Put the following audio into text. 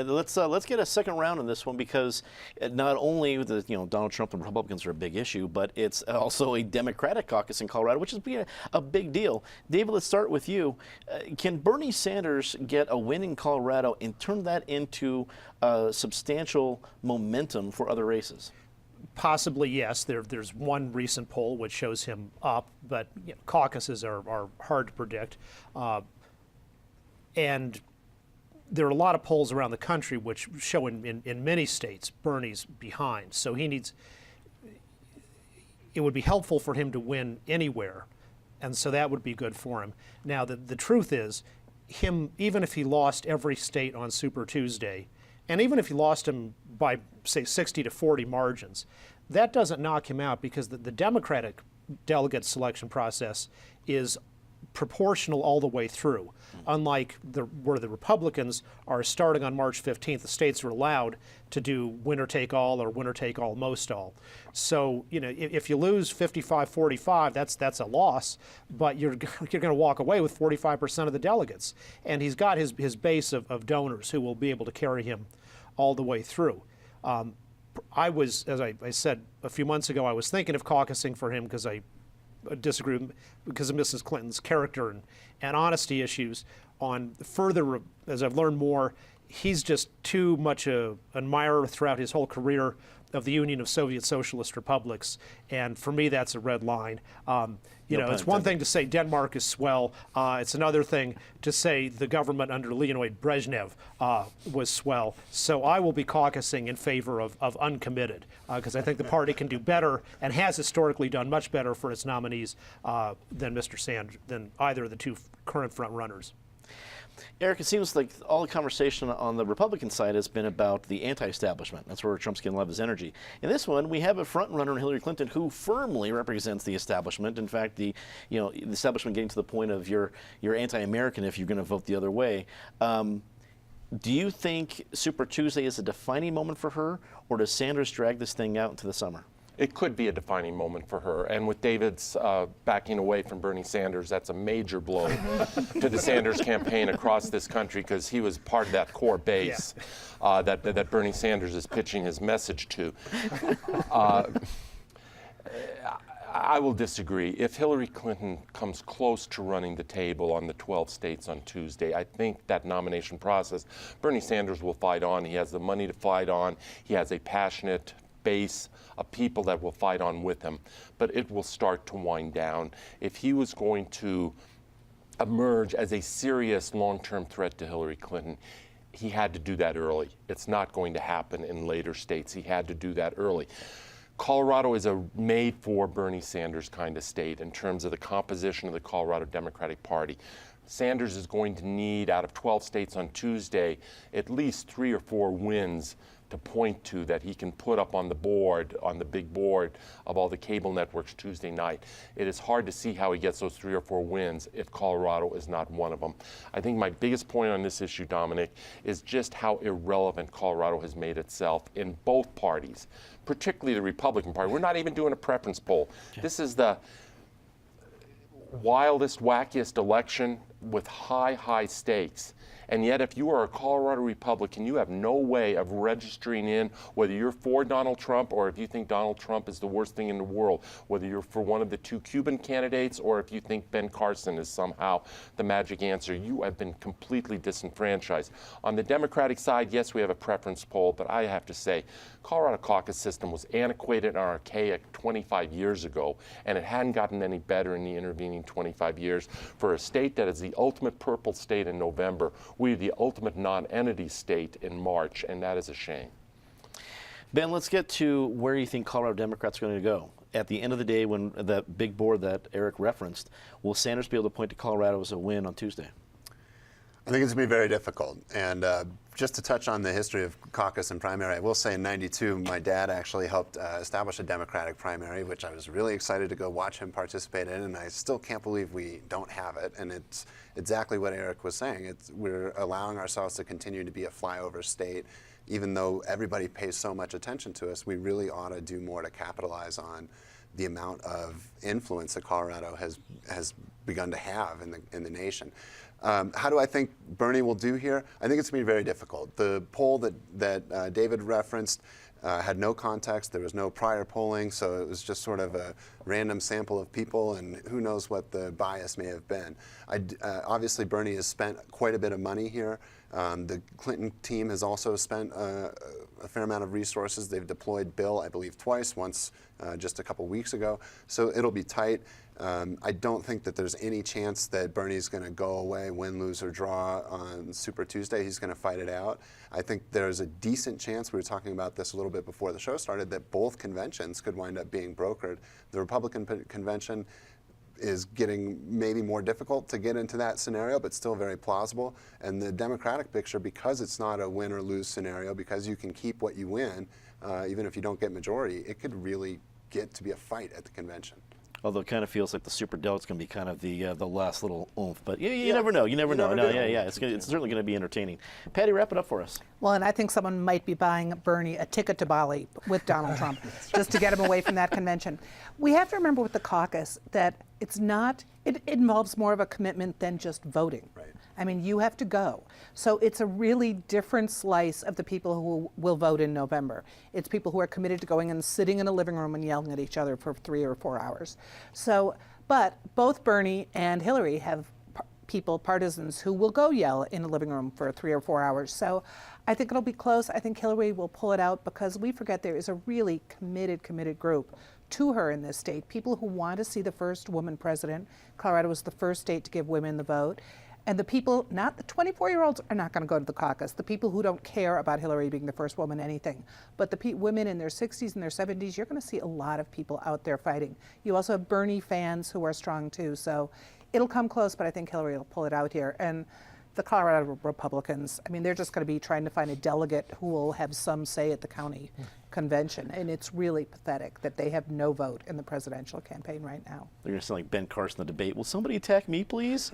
let's get a second round on this one, because not only the Donald Trump and Republicans are a big issue, but it's also a Democratic caucus in Colorado, which is a big deal. David, let's start with you. Can Bernie Sanders get a win in Colorado and turn that into substantial momentum for other races? Possibly, yes. There's one recent poll which shows him up, but caucuses are hard to predict. And there are a lot of polls around the country which show in many states Bernie's behind. So it would be helpful for him to win anywhere, and so that would be good for him. Now, the truth is, even if he lost every state on Super Tuesday, and even if he lost him by, say, 60 to 40 margins, that doesn't knock him out, because the Democratic delegate selection process is proportional all the way through. Unlike where the Republicans are starting on March 15th, the states are allowed to do winner take all or winner take all most all. So, if you lose 55-45, that's a loss, but you're going to walk away with 45% of the delegates. And he's got his base of donors who will be able to carry him all the way through. I was, as I said a few months ago, I was thinking of caucusing for him because I disagree because of Mrs. Clinton's character and honesty issues. On further, as I've learned more, he's just too much an admirer throughout his whole career of the Union of Soviet Socialist Republics, and for me, that's a red line. It's one thing to say Denmark is swell. It's another thing to say the government under Leonid Brezhnev was swell. So I will be caucusing in favor of uncommitted, because I think the party can do better and has historically done much better for its nominees than either of the two current front runners. Eric, it seems like all the conversation on the Republican side has been about the anti-establishment. That's where Trump's getting a lot of his energy. In this one, we have a front runner in Hillary Clinton who firmly represents the establishment. In fact, the establishment getting to the point of you're anti-American if you're going to vote the other way. Do you think Super Tuesday is a defining moment for her, or does Sanders drag this thing out into the summer? It could be a defining moment for her. And with David's backing away from Bernie Sanders, that's a major blow to the Sanders campaign across this country, because he was part of that core base that Bernie Sanders is pitching his message to. I will disagree. If Hillary Clinton comes close to running the table on the 12 states on Tuesday, I think that nomination process, Bernie Sanders will fight on. He has the money to fight on. He has a passionate base of people that will fight on with him, but it will start to wind down. If he was going to emerge as a serious long-term threat to Hillary Clinton, he had to do that early. It's not going to happen in later states. He had to do that early. Colorado is a made for Bernie Sanders kind of state in terms of the composition of the Colorado Democratic Party. Sanders is going to need, out of 12 states on Tuesday, at least 3 or 4 wins to point to that he can put up on the board, on the big board of all the cable networks Tuesday night. It is hard to see how he gets those 3 or 4 wins if Colorado is not one of them. I think my biggest point on this issue, Dominic, is just how irrelevant Colorado has made itself in both parties, particularly the Republican Party. We're not even doing a preference poll. This is the wildest, wackiest election with high stakes. And yet, if you are a Colorado Republican, you have no way of registering in whether you're for Donald Trump or if you think Donald Trump is the worst thing in the world, whether you're for one of the 2 Cuban candidates or if you think Ben Carson is somehow the magic answer. You have been completely disenfranchised. On the Democratic side, yes, we have a preference poll, but I have to say, Colorado caucus system was antiquated and archaic 25 years ago, and it hadn't gotten any better in the intervening 25 years. For a state that is the ultimate purple state in November, we're the ultimate non-entity state in March, and that is a shame. Ben, let's get to where you think Colorado Democrats are going to go. At the end of the day, when that big board that Eric referenced, will Sanders be able to point to Colorado as a win on Tuesday? I think it's going to be very difficult. And just to touch on the history of caucus and primary, I will say in '92, my dad actually helped establish a Democratic primary, which I was really excited to go watch him participate in, and I still can't believe we don't have it. And it's exactly what Eric was saying. We're allowing ourselves to continue to be a flyover state. Even though everybody pays so much attention to us, we really ought to do more to capitalize on the amount of influence that Colorado has begun to have in the nation. How do I think Bernie will do here? I think it's going to be very difficult. The poll that David referenced had no context. There was no prior polling, so it was just sort of a random sample of people, and who knows what the bias may have been. Obviously, Bernie has spent quite a bit of money here. The Clinton team has also spent a fair amount of resources. They've deployed Bill, I believe, twice, once just a couple weeks ago. So it'll be tight. I don't think that there's any chance that Bernie's going to go away, win, lose, or draw on Super Tuesday. He's going to fight it out. I think there's a decent chance, we were talking about this a little bit before the show started, that both conventions could wind up being brokered. The Republican convention is getting maybe more difficult to get into that scenario, but still very plausible. And the Democratic picture, because it's not a win or lose scenario, because you can keep what you win, even if you don't get majority, it could really get to be a fight at the convention. Although it kind of feels like the super delegate's going to be kind of the last little oomph. But you never know. You never know. No, yeah. It's certainly going to be entertaining. Patty, wrap it up for us. Well, and I think someone might be buying Bernie a ticket to Bali with Donald Trump just to get him away from that convention. We have to remember with the caucus that it's not, it involves more of a commitment than just voting. Right. I mean, you have to go. So it's a really different slice of the people who will vote in November. It's people who are committed to going and sitting in a living room and yelling at each other for 3 or 4 hours. So, but both Bernie and Hillary have people, partisans, who will go yell in a living room for 3 or 4 hours. So I think it'll be close. I think Hillary will pull it out because we forget there is a really committed group to her in this state. People who want to see the first woman president. Colorado was the first state to give women the vote. And the people, not the 24-year-olds, are not going to go to the caucus. The people who don't care about Hillary being the first woman anything. But the women in their 60s and their 70s, you're going to see a lot of people out there fighting. You also have Bernie fans who are strong too. So it'll come close, but I think Hillary will pull it out here. And the Colorado Republicans, I mean, they're just going to be trying to find a delegate who will have some say at the county convention. And it's really pathetic that they have no vote in the presidential campaign right now. They're going to sound like Ben Carson in the debate. Will somebody attack me, please?